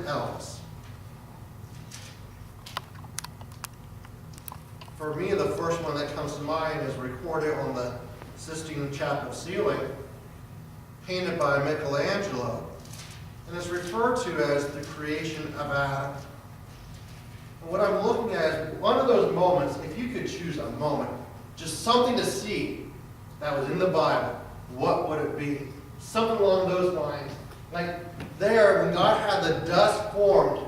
else. For me, the first one that comes to mind is recorded on the Sistine Chapel ceiling, painted by Michelangelo, and is referred to as the creation of Adam. And what I'm looking at is one of those moments, if you could choose a moment, just something to see that was in the Bible, what would it be? Something along those lines. Like there, when God had the dust formed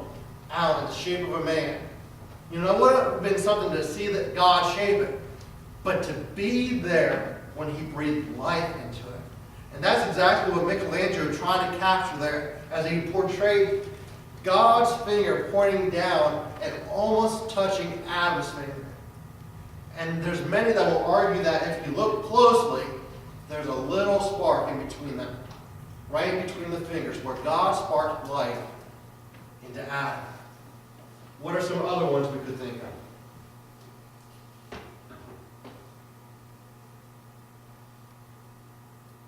out in the shape of a man, you know, it would have been something to see that God shaped it, but to be there when he breathed life into it. And that's exactly what Michelangelo tried to capture there as he portrayed God's finger pointing down and almost touching Adam's finger. And there's many that will argue that if you look closely, there's a little spark in between them, right between the fingers, where God sparked life into Adam. What are some other ones we could think of?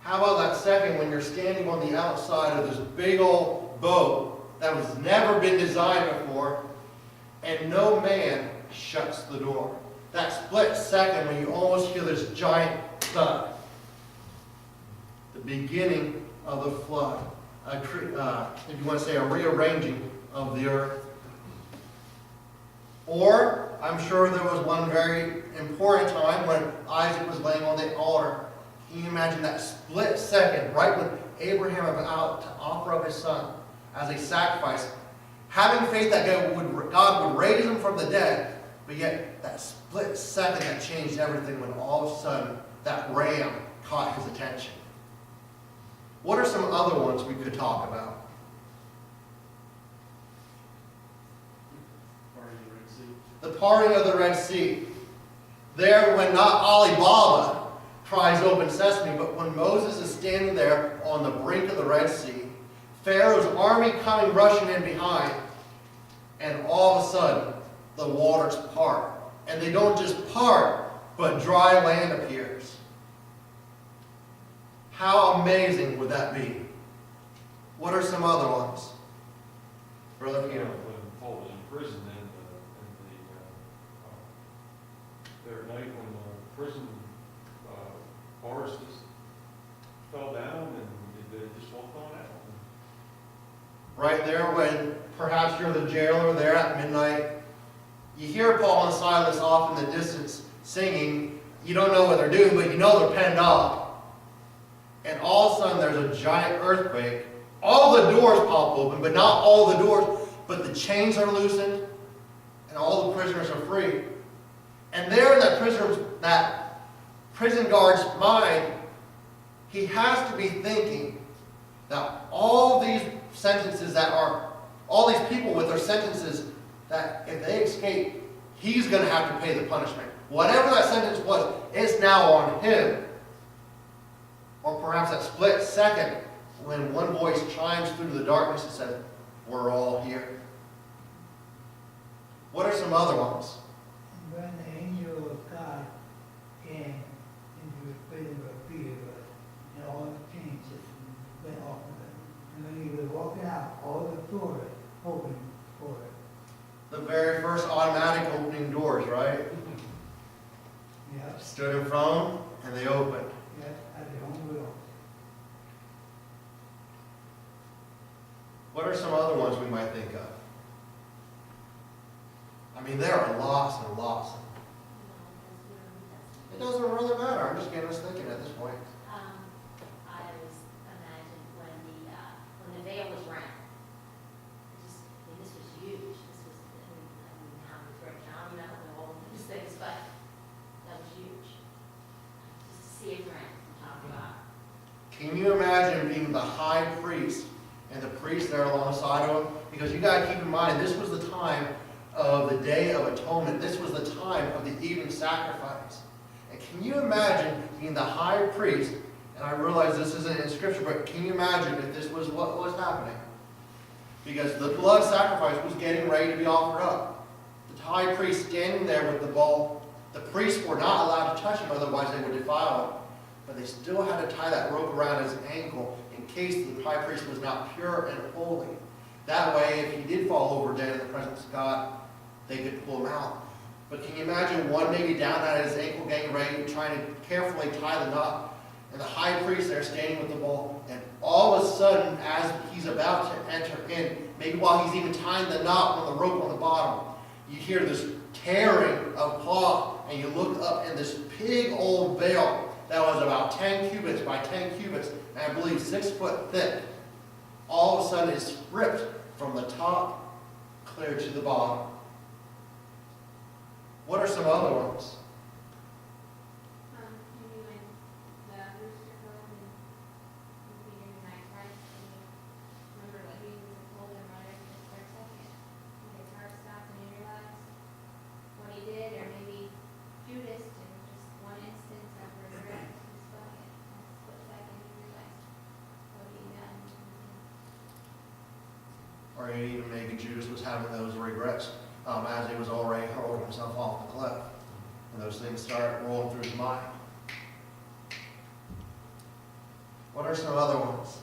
How about that second when you're standing on the outside of this big old boat that was never been designed before, and no man shuts the door? That split second when you almost hear this giant thud. The beginning of the flood. If you want to say a rearranging of the earth. Or, I'm sure there was one very important time when Isaac was laying on the altar. Can you imagine that split second, right when Abraham was about to offer up his son as a sacrifice, having faith that God would raise him from the dead, but yet that split second that changed everything when all of a sudden that ram caught his attention. What are some other ones we could talk about? The parting of the Red Sea. There, when not Alibaba cries open sesame, but when Moses is standing there on the brink of the Red Sea, Pharaoh's army coming rushing in behind, and all of a sudden, the waters part. And they don't just part, but dry land appears. How amazing would that be? What are some other ones? Brother Peter. When Paul was in prison, their night when the prison bars just fell down and they just walked on out. Right there when perhaps you're the jailer there at midnight. You hear Paul and Silas off in the distance singing. You don't know what they're doing, but you know they're penned up. And all of a sudden there's a giant earthquake. All the doors pop open, but not all the doors. But the chains are loosened and all the prisoners are free. And there in that prison guard's mind, he has to be thinking that all these sentences all these people with their sentences, that if they escape, he's going to have to pay the punishment. Whatever that sentence was, it's now on him. Or perhaps that split second when one voice chimes through the darkness and says, "We're all here." What are some other ones? When the angel of God came into the prison where Peter was, and all the chains just went off of him. And when he was walking out, all the doors opened for him. The very first automatic opening doors, right? Yes, Stood in front of them, and they opened. yes, at their own will. What are some other ones we might think of? I mean, there are lots and lots. It doesn't really matter. I'm just getting us thinking at this point. I always imagine when the veil was rent. This was huge. This was, how we break down, all these things, but that was huge. Just to see it rent from top to bottom. Can you imagine being the high priest and the priest there alongside of him? Because you got to keep in mind, this was the time of the Day of Atonement. This was the time of the evening sacrifice. And can you imagine being the high priest? And I realize this isn't in Scripture, but can you imagine if this was what was happening? Because the blood sacrifice was getting ready to be offered up. The high priest standing there with the bowl. The priests were not allowed to touch him, otherwise they would defile him. But they still had to tie that rope around his ankle in case the high priest was not pure and holy. That way, if he did fall over dead in the presence of God, they could pull him out. But can you imagine one maybe down at his ankle getting ready, trying to carefully tie the knot, and the high priest there standing with the bowl, and all of a sudden, as he's about to enter in, maybe while he's even tying the knot on the rope on the bottom, you hear this tearing of cloth, and you look up, and this big old veil that was about 10 cubits by 10 cubits, and I believe 6 foot thick, all of a sudden is ripped from the top clear to the bottom. What are some other ones? Maybe when the rooster crowed and Peter denied Christ, and he remembered what Jesus had told him right after for a second. And his heart stopped and he realized what he did, or maybe Judas, in just one instance of regret, just felt it. A split second, he realized what he had done. Or even maybe Judas was having those regrets as he was already hurling himself off the cliff. And those things start rolling through his mind. What are some other ones?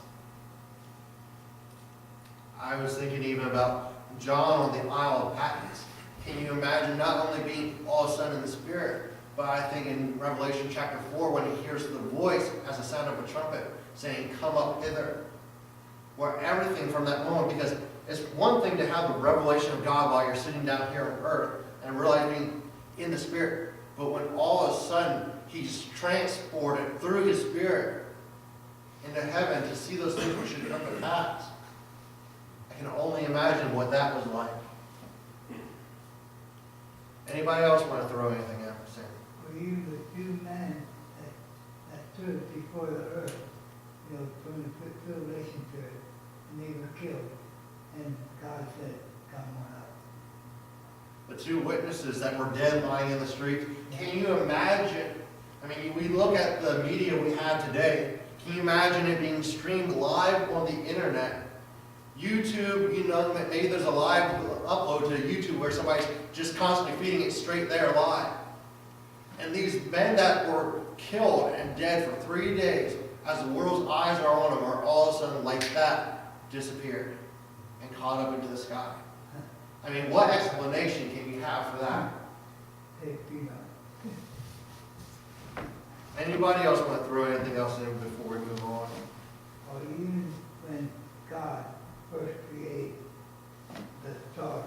I was thinking even about John on the Isle of Patmos. Can you imagine not only being all of a sudden in the Spirit, but I think in Revelation chapter 4 when he hears the voice as the sound of a trumpet saying, "Come up hither." Where everything from that moment, because it's one thing to have the revelation of God while you're sitting down here on earth and realizing in the Spirit, but when all of a sudden he's transported through his Spirit into heaven to see those things which should come to pass, I can only imagine what that was like. Anybody else want to throw anything out? Sam? For you, the two men that stood before the earth, from the tribulation period, and they were killed. And God said, "Come on up." The two witnesses that were dead lying in the street. Can you imagine? I mean, we look at the media we have today. Can you imagine it being streamed live on the internet? YouTube, maybe there's a live upload to YouTube where somebody's just constantly feeding it straight there live. And these men that were killed and dead for 3 days, as the world's eyes are on them, are all of a sudden like that disappeared and caught up into the sky. I mean, what explanation can you have for that? Hey, Peter. Anybody else want to throw anything else in before we move on? Or even when God first created the stars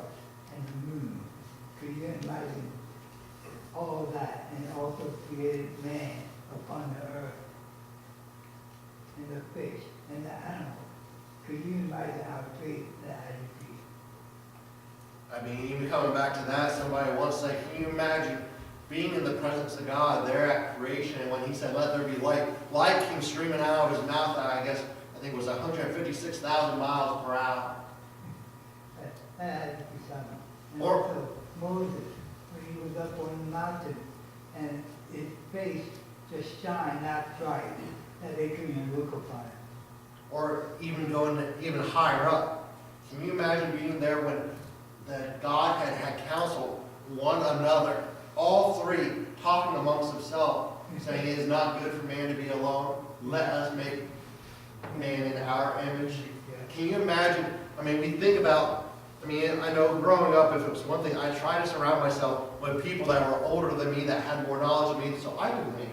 and the moon, could you imagine all that, and also created man upon the earth, and the fish, and the animals? Could you imagine how great that had to be? I mean, even coming back to that, somebody once said, can you imagine being in the presence of God there at creation, and when he said, "Let there be light," light came streaming out of his mouth, I think it was 156,000 miles per hour. That had to be something. And Or- also Moses, when he was up on the mountain, and his face just shined that bright that they couldn't even look upon it. Or even going even higher up. Can you imagine being there when God had counseled one another, all three talking amongst themselves, saying it is not good for man to be alone. Let us make man in our image. Can you imagine? I mean, we think about, I know growing up, if it was one thing, I try to surround myself with people that were older than me, that had more knowledge of me, so I could learn.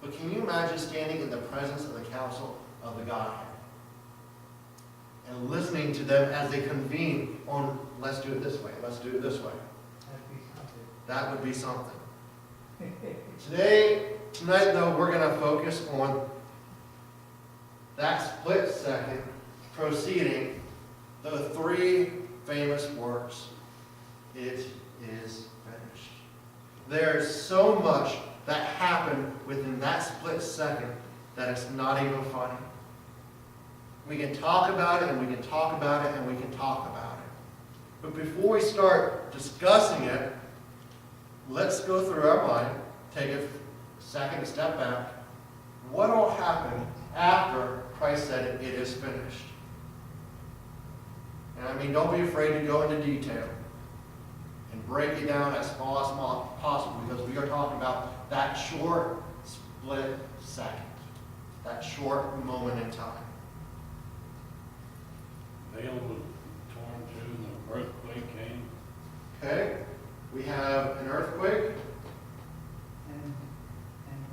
But can you imagine standing in the presence of the council of the Godhead and listening to them as they convene on, let's do it this way, let's do it this way? That'd be something. That would be something. Tonight though, we're going to focus on that split second proceeding, the three famous words, "It is finished." There's so much that happened within that split second that it's not even funny. We can talk about it, and we can talk about it, and we can talk about it. But before we start discussing it, let's go through our mind, take a second to step back. What all happened after Christ said, "It is finished"? And don't be afraid to go into detail and break it down as small as possible, because we are talking about that short split second, that short moment in time. veil was torn too, and the earthquake came. Okay, we have an earthquake, and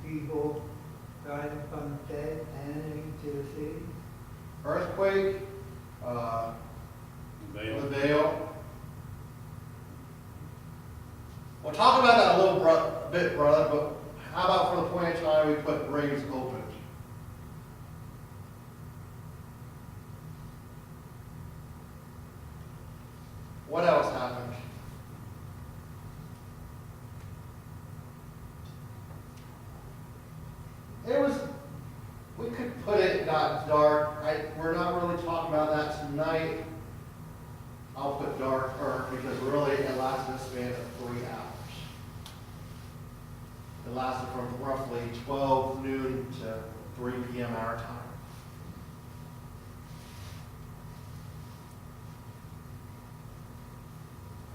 people rising from the dead and into the city. earthquake, Veil. the veil. We'll talk about that a little bit, brother, but how about for the point in time we put graves opened? What else happened? We could put it got dark. We're not really talking about that tonight. I'll put darker because really it lasted a span of 3 hours. It lasted from roughly 12 noon to 3 p.m. our time.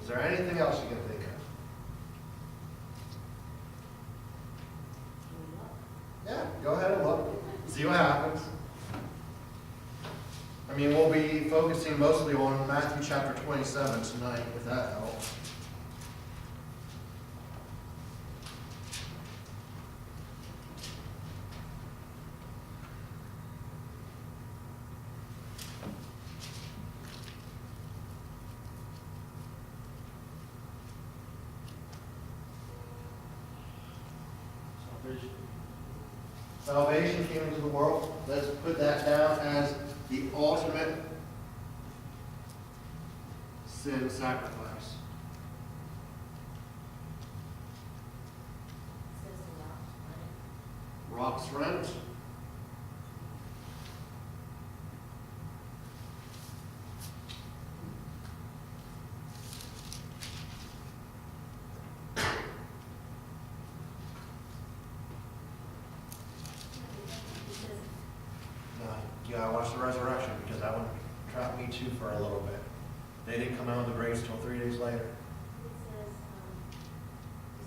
Is there anything else you can think of? Yeah, go ahead and look. See what happens. I mean, we'll be focusing mostly on Matthew chapter 27 tonight, if that helps. Salvation. Salvation came into the world. Let's put that down as the ultimate sin sacrifice. Says a lot, right? Rocks rent. It says, You gotta watch the resurrection because that one trapped me too for a little bit. They didn't come out of the graves till 3 days later. it says, the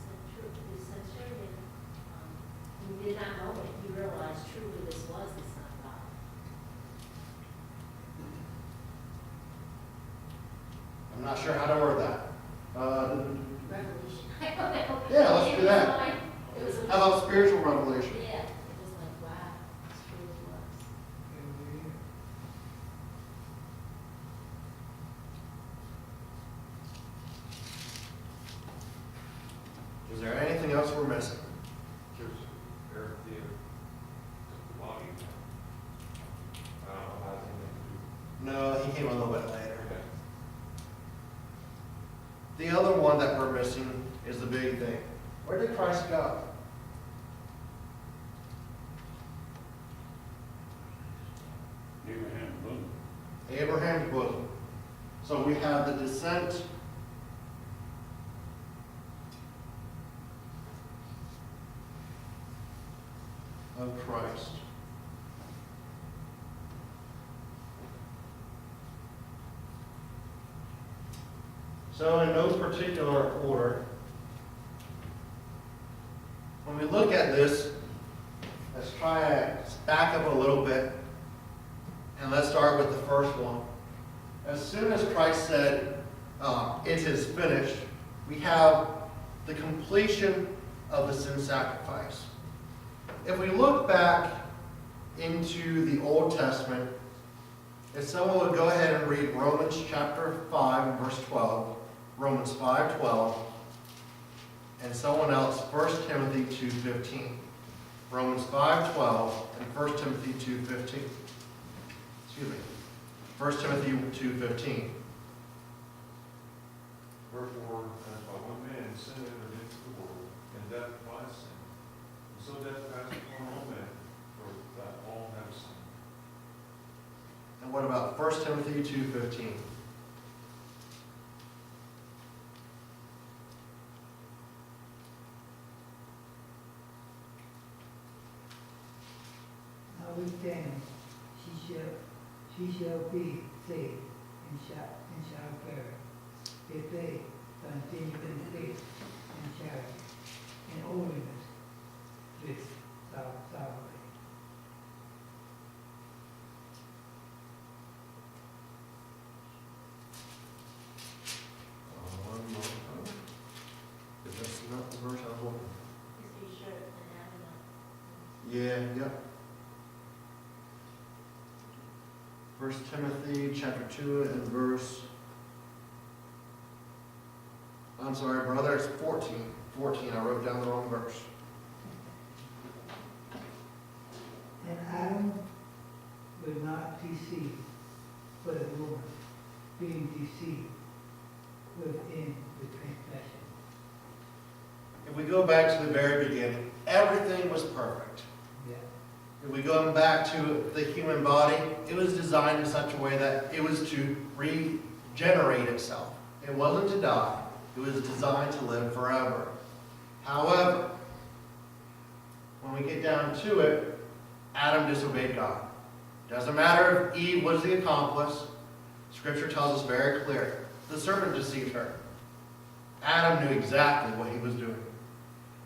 centurion, who did not know it, he realized truly this was the Son of God. I'm not sure how to word that. Revelation. I don't know. Yeah, let's do that. It was like- How about spiritual revelation? Yeah, it was like, wow, this really was. Is there anything else we're missing? Just Eric Theater, the body. I don't know how it's anything No, he came a little bit later. to do. The other one that we're missing is the big thing. Where did Christ go? Abraham's bosom. Abraham's bosom. So we have the descent of Christ. So in no particular order, when we look at this, let's try to back up a little bit, and let's start with the first one. As soon as Christ said, it is finished, we have the completion of the sin sacrifice. If we look back into the Old Testament, if someone would go ahead and read Romans chapter 5 and verse 12, Romans 5:12, and someone else 1 Timothy 2:15. Romans 5:12 and 1 Timothy 2:15. Excuse me. 1 Timothy 2:15. Wherefore, as by one man sin entered into the world, and death by sin, and so death passed upon all men, for that all have sinned. And what about 1 Timothy 2:15? Notwithstanding, she shall be saved and shall perish, if they continue in faith and charity and holiness with salvation. 1 Timothy chapter 2 and verse, I'm sorry, brother, it's 14. 14, I wrote down the wrong verse. And Adam was not deceived, but the woman, being deceived within the transgression. If we go back to the very beginning, everything was perfect. Yeah. If we go back to the human body, it was designed in such a way that it was to regenerate itself. It wasn't to die. It was designed to live forever. However, when we get down to it, Adam disobeyed God. Doesn't matter if Eve was the accomplice. Scripture tells us very clear. The serpent deceived her. Adam knew exactly what he was doing.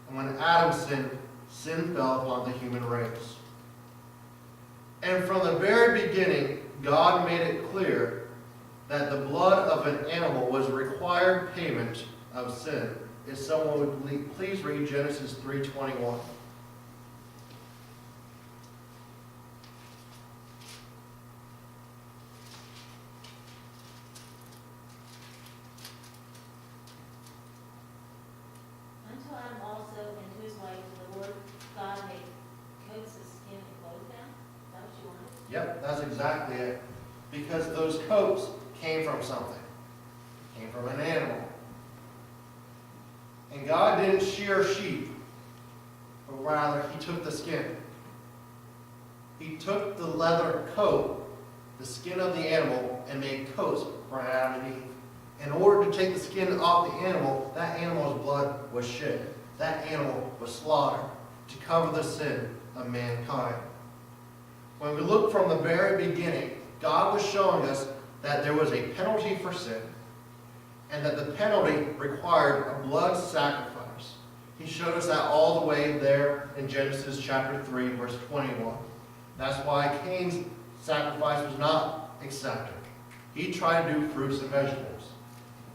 And when Adam sinned, sin fell upon the human race. And from the very beginning, God made it clear that the blood of an animal was required payment of sin. If someone would please read Genesis 3:21. Unto Adam also and to his wife, the Lord God made coats of skin and clothed them. Is that what you wanted? Yep, that's exactly it. Because those coats came from something. Came from an animal. And God didn't shear sheep, but rather He took the skin. He took the leather coat, the skin of the animal, and made coats for Adam and Eve. In order to take the skin off the animal, that animal's blood was shed. That animal was slaughtered to cover the sin of mankind. When we look from the very beginning, God was showing us that there was a penalty for sin, and that the penalty required a blood sacrifice. He showed us that all the way there in Genesis chapter 3, verse 21. That's why Cain's sacrifice was not accepted. He tried to do fruits and vegetables.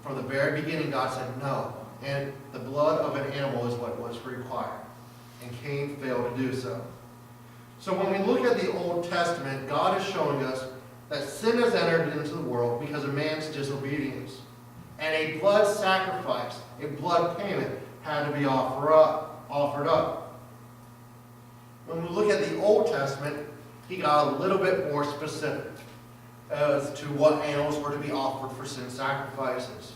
From the very beginning, God said no, and the blood of an animal is what was required. And Cain failed to do so. So when we look at the Old Testament, God is showing us that sin has entered into the world because of man's disobedience. And a blood sacrifice, a blood payment, had to be offered up. When we look at the Old Testament, He got a little bit more specific as to what animals were to be offered for sin sacrifices.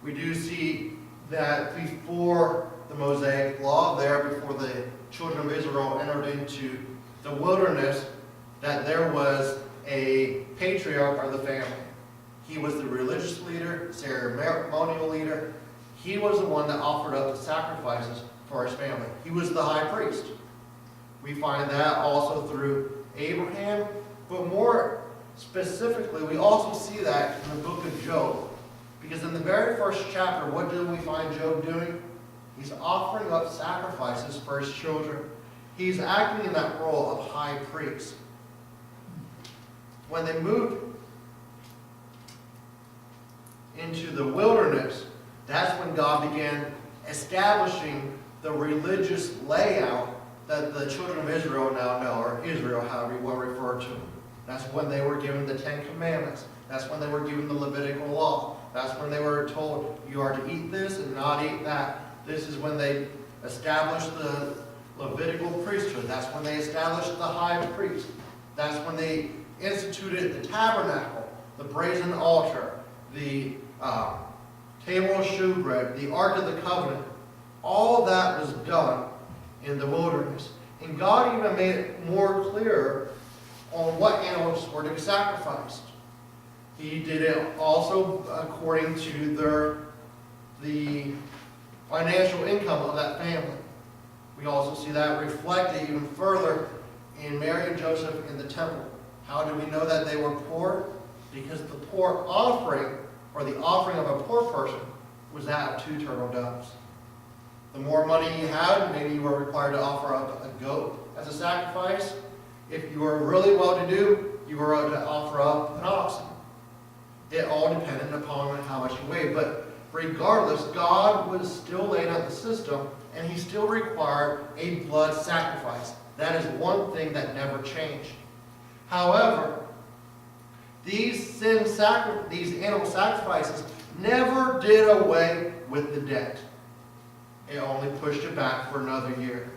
We do see that before the Mosaic Law, before the children of Israel entered into the wilderness, that there was a patriarch of the family. He was the religious leader, ceremonial leader. He was the one that offered up the sacrifices for his family. He was the high priest. We find that also through Abraham, but more specifically, we also see that in the book of Job. Because in the very first chapter, what do we find Job doing? He's offering up sacrifices for his children. He's acting in that role of high priest. When they moved into the wilderness, that's when God began establishing the religious layout that the children of Israel now know, or Israel, however you want to refer to them. That's when they were given the Ten Commandments. That's when they were given the Levitical law. That's when they were told, you are to eat this and not eat that. This is when they established the Levitical priesthood. That's when they established the high priest. That's when they instituted the tabernacle, the brazen altar, the table of shewbread, the Ark of the Covenant. All that was done in the wilderness. And God even made it more clear on what animals were to be sacrificed. He did it also according to the financial income of that family. We also see that reflected even further in Mary and Joseph in the temple. How do we know that they were poor? Because the poor offering, or the offering of a poor person, was that of 2 turtle doves. The more money you had, maybe you were required to offer up a goat as a sacrifice. If you were really well-to-do, you were to offer up an oxen. It all depended upon how much you weighed. But regardless, God was still laying out the system, and He still required a blood sacrifice. That is one thing that never changed. However, These animal sacrifices never did away with the debt. It only pushed it back for another year.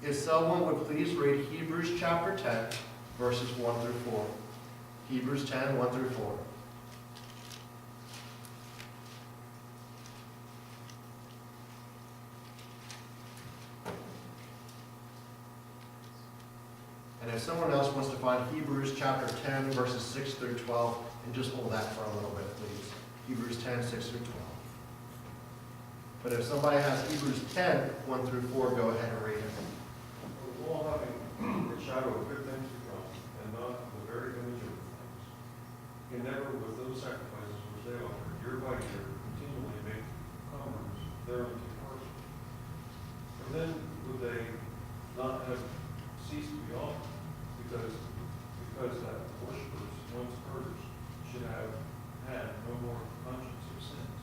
If someone would please read Hebrews chapter 10, verses 1 through 4. Hebrews 10, 1 through 4. And if someone else wants to find Hebrews chapter 10, verses 6 through 12, and just hold that for a little bit, please. Hebrews 10, 6 through 12. But if somebody has Hebrews 10, 1 through 4, go ahead and read it. The law having a shadow of good things to come, and not the very image of the things. And never with those sacrifices which they offered year by year, continually make comers thereunto partial. For then would they not have ceased to be offered, because that worshippers, once purged, should have had no more conscience of sins.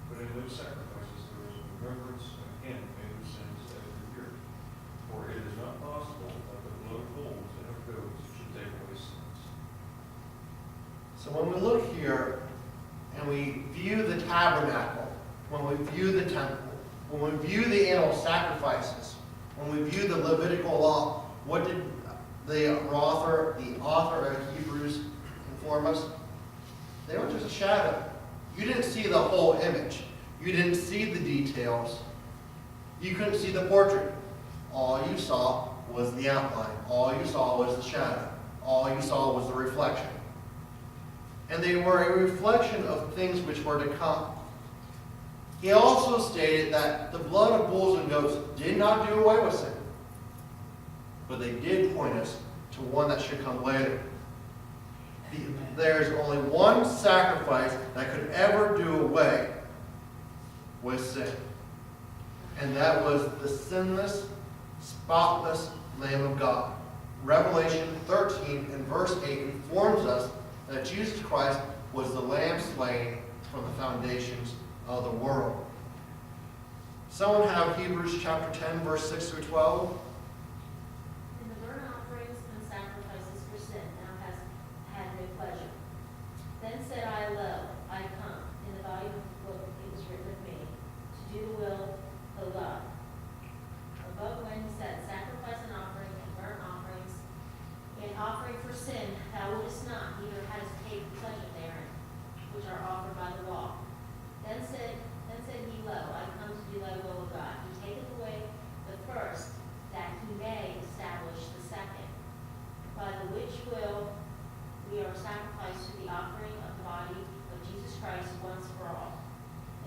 But in those sacrifices there is a remembrance again made of sins every year. For it is not possible that the blood of bulls and of goats should take away sins. So when we look here and we view the tabernacle, when we view the temple, when we view the animal sacrifices, when we view the Levitical law, what did the author of Hebrews inform us? They were just a shadow. You didn't see the whole image. You didn't see the details. You couldn't see the portrait. All you saw was the outline. All you saw was the shadow. All you saw was the reflection. And they were a reflection of things which were to come. He also stated that the blood of bulls and goats did not do away with sin, but they did point us to one that should come later. There's only one sacrifice that could ever do away with sin, and that was the sinless, spotless Lamb of God. Revelation 13 and verse 8 informs us that Jesus Christ was the Lamb slain from the foundations of the world. Someone have Hebrews chapter 10, verse 6 through 12. In the burnt offerings and sacrifices for sin thou hast had no pleasure. Then said I, Lo, I come. In the volume of the book it was written of me, to do the will of God. Above when he said, Sacrifice and offering and burnt offerings, and offering for sin thou wouldest not, neither hadst paid pleasure therein, which are offered by the law. Then said he, Lo, I come to do thy will of God. He taketh away the first, that he may establish the second. By the which will we are sacrificed to the offering of the body of Jesus Christ once for all.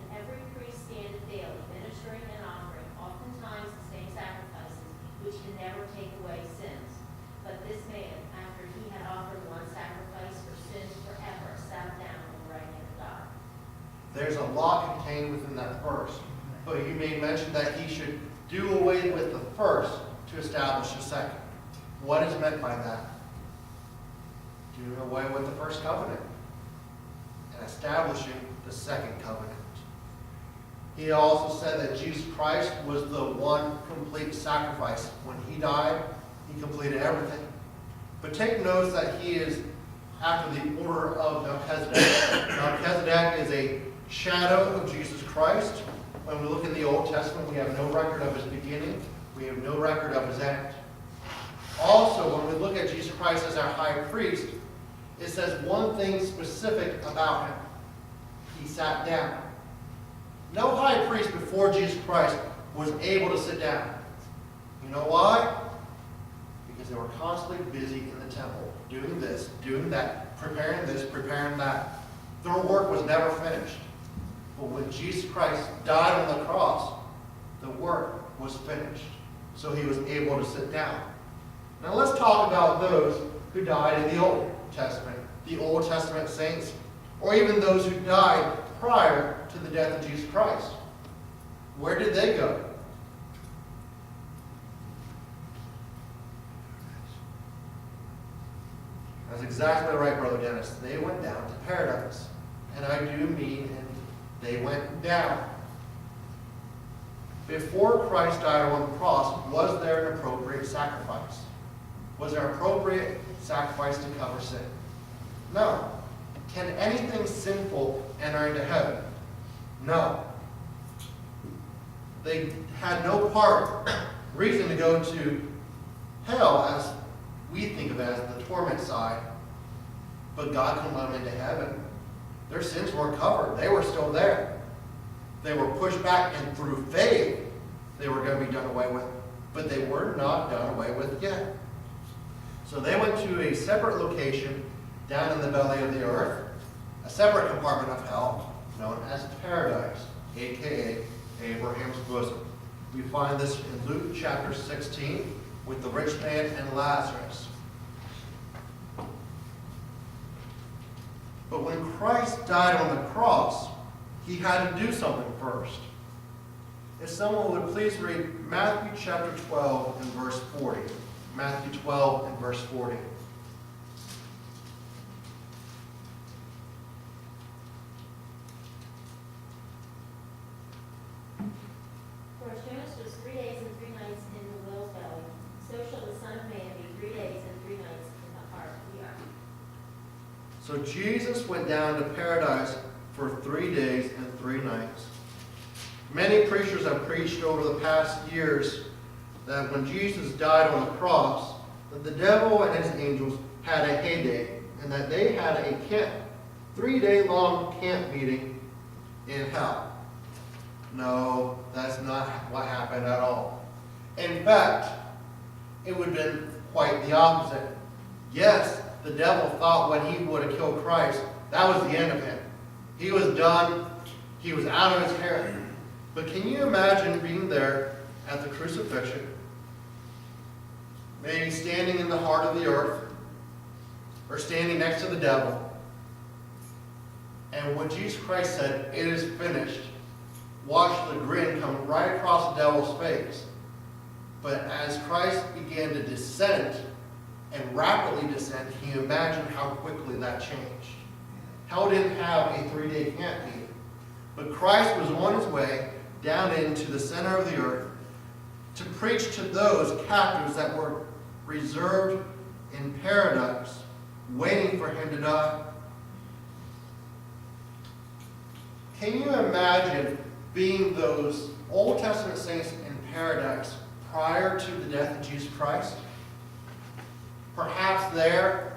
And every priest standeth daily, ministering and offering, oftentimes the same sacrifices, which can never take away sins. But this man, after he had offered one sacrifice for sins forever, sat down on the right hand of God. There's a lot contained within that verse, but you may mention that he should do away with the first to establish the second. What is meant by that? Doing away with the first covenant and establishing the second covenant. He also said that Jesus Christ was the one complete sacrifice. When he died, he completed everything. But take notice that he is after the order of Melchizedek. Melchizedek is a shadow of Jesus Christ. When we look in the Old Testament, we have no record of his beginning. We have no record of his end. Also, when we look at Jesus Christ as our high priest, it says one thing specific about him. He sat down. No high priest before Jesus Christ was able to sit down. You know why? Because they were constantly busy in the temple, doing this, doing that, preparing this, preparing that. Their work was never finished. But when Jesus Christ died on the cross, the work was finished. So he was able to sit down. Now let's talk about those who died in the Old Testament, the Old Testament saints, or even those who died prior to the death of Jesus Christ. Where did they go? That's exactly right, Brother Dennis. They went down to paradise. And I do mean, and they went down. Before Christ died on the cross, was there an appropriate sacrifice? Was there an appropriate sacrifice to cover sin? No. Can anything sinful enter into heaven? No. They had no reason to go to hell as we think of it as the torment side. But God couldn't let them into heaven. Their sins weren't covered. They were still there. They were pushed back, and through faith, they were going to be done away with. But they were not done away with yet. So they went to a separate location down in the belly of the earth, a separate compartment of hell, known as paradise, a.k.a. Abraham's bosom. We find this in Luke chapter 16 with the rich man and Lazarus. But when Christ died on the cross, he had to do something first. If someone would please read Matthew chapter 12 and verse 40. Matthew 12 and verse 40. For as Jonas was 3 days and 3 nights in the whale's belly, so shall the Son of Man be 3 days and 3 nights in the heart of the earth. So Jesus went down to paradise for 3 days and 3 nights. Many preachers have preached over the past years that when Jesus died on the cross, that the devil and his angels had a heyday, and that they had a 3-day-long camp meeting in hell. No, that's not what happened at all. In fact, it would have been quite the opposite. Yes, the devil thought when he would have killed Christ, that was the end of him. He was done. He was out of his hair. But can you imagine being there at the crucifixion, maybe standing in the heart of the earth, or standing next to the devil, and when Jesus Christ said, "It is finished," watch the grin come right across the devil's face. But as Christ began to descend, and rapidly descend, can you imagine how quickly that changed? Hell didn't have a 3-day camp meeting. But Christ was on his way down into the center of the earth to preach to those captives that were reserved in paradise, waiting for him to die. Can you imagine being those Old Testament saints in paradise prior to the death of Jesus Christ? Perhaps there,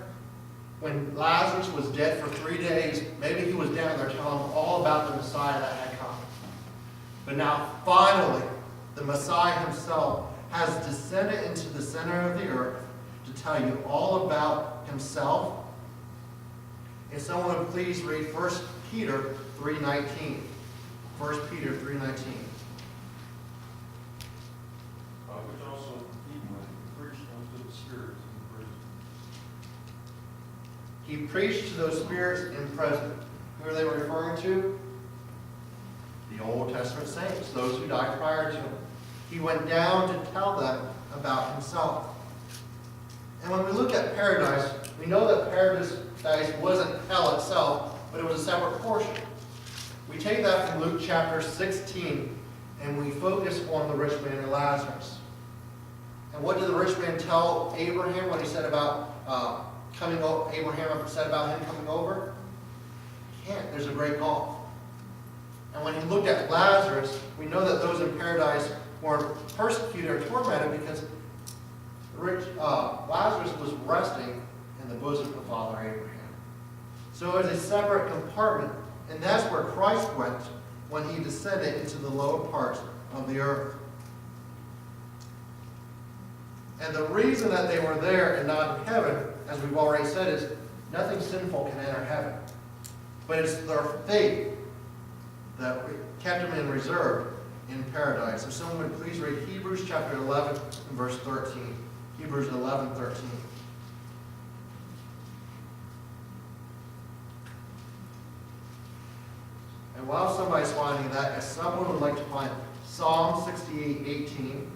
when Lazarus was dead for 3 days, maybe he was down there telling them all about the Messiah that had come. But now, finally, the Messiah himself has descended into the center of the earth to tell you all about himself. If someone would please read 1 Peter 3:19. 1 Peter 3:19. Which also he preached unto the spirits in prison. He preached to those spirits in prison. Who are they referring to? The Old Testament saints, those who died prior to him. He went down to tell them about himself. And when we look at paradise, we know that paradise wasn't hell itself, but it was a separate portion. We take that from Luke chapter 16, and we focus on the rich man and Lazarus. And what did the rich man tell Abraham when he said about Abraham said about him coming over? He can't. There's a great gulf. And when he looked at Lazarus, we know that those in paradise were persecuted or tormented because Lazarus was resting in the bosom of Father Abraham. So it was a separate compartment, and that's where Christ went when he descended into the lower parts of the earth. And the reason that they were there and not in heaven, as we've already said, is nothing sinful can enter heaven. But it's their faith that kept them in reserve in paradise. If someone would please read Hebrews chapter 11 and verse 13. Hebrews 11:13. And while somebody's finding that, if someone would like to find Psalm 68:18,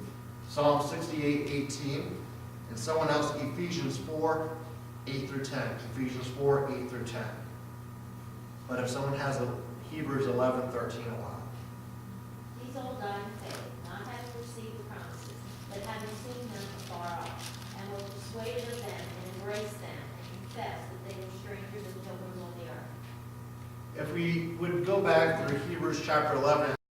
Psalm 68:18, and someone else Ephesians 4:8-10. Ephesians 4:8-10. But if someone has a Hebrews 11:13 a while. These all died in faith, not having received the promises, but having seen them afar off, and were persuaded of them, and embraced them, and confessed that they were strangers and pilgrims on the earth. if we would go back through Hebrews chapter 11,